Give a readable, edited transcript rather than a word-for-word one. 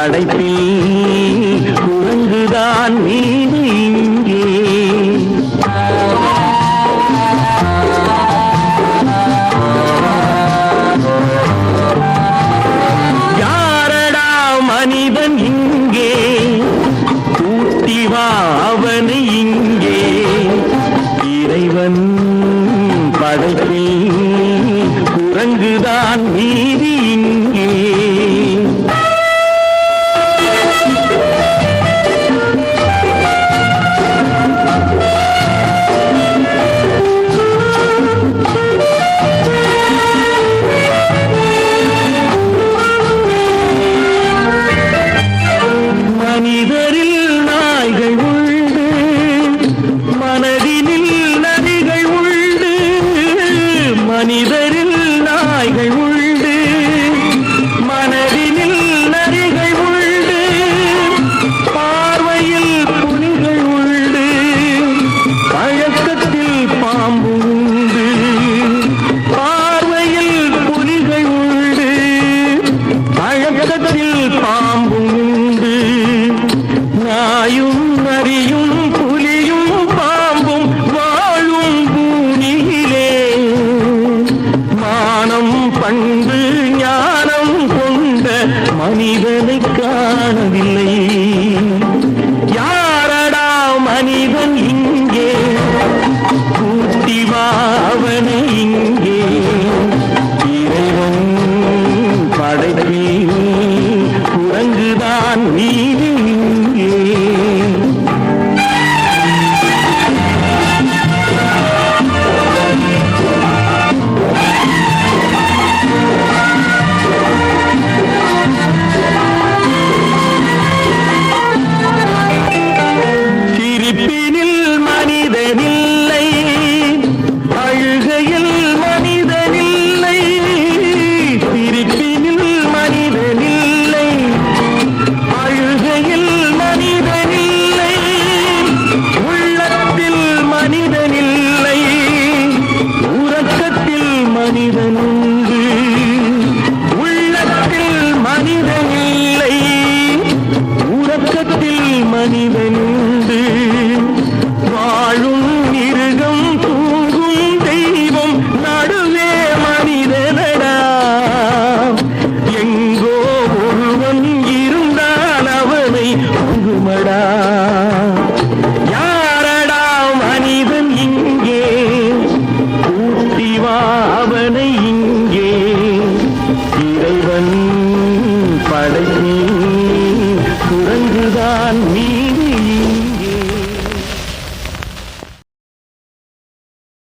படைப்பில் குரங்குதான் மீது இங்கே. யாரடா மனிதன் இங்கே, கூட்டி வா அவனை இங்கே. இறைவன் படைப்பில் குரங்குதான் மீது இங்கே. மனிதரில் நாய்கள் உண்டு, மனதினில் நரிகள் உண்டு. மனிதரில் நாய்கள் உண்டு, மனதினில் நரிகள் உண்டு. பார்வையில் புலிகள் உண்டு, பழக்கத்தில் பாம்பு உண்டு. பார்வையில் புலிகள் உண்டு, பழக்கத்தில் பாம்பு உண்டு. நாயும் நரியும் புலியும் பாம்பும் வாழும் பூமியிலே. மானம் பண்பு ஞானம் கொண்ட மனிதனை காணவில்லை. யாரடா மனிதன் இங்கே, கூட்டி வா அவனை இங்கே. இறைவன் படைப்பில் குரங்குதான் நீதி இங்கே. சிரிப்பினில் மனிதனில்லை, அழுகையில் மனிதனில்லை. சிரிப்பினில் மனிதனில்லை, அழுகையில் மனிதனில்லை. உள்ளத்தில் மனிதனில்லை, உறக்கத்தில் மனிதனுண்டு. உள்ளத்தில் மனிதனில்லை, உறக்கத்தில் மனிதனுண்டு. வாழும் மிருகம் தூங்கும் தெய்வம் நடுவே மனிதனடா. எங்கோ ஒருவன் இருந்தால் அவனை உருமடா. யாரடா மனிதன் இங்கே, கூட்டி வா அவனை இங்கே. இறைவன் படைப்பில் குரங்குதான்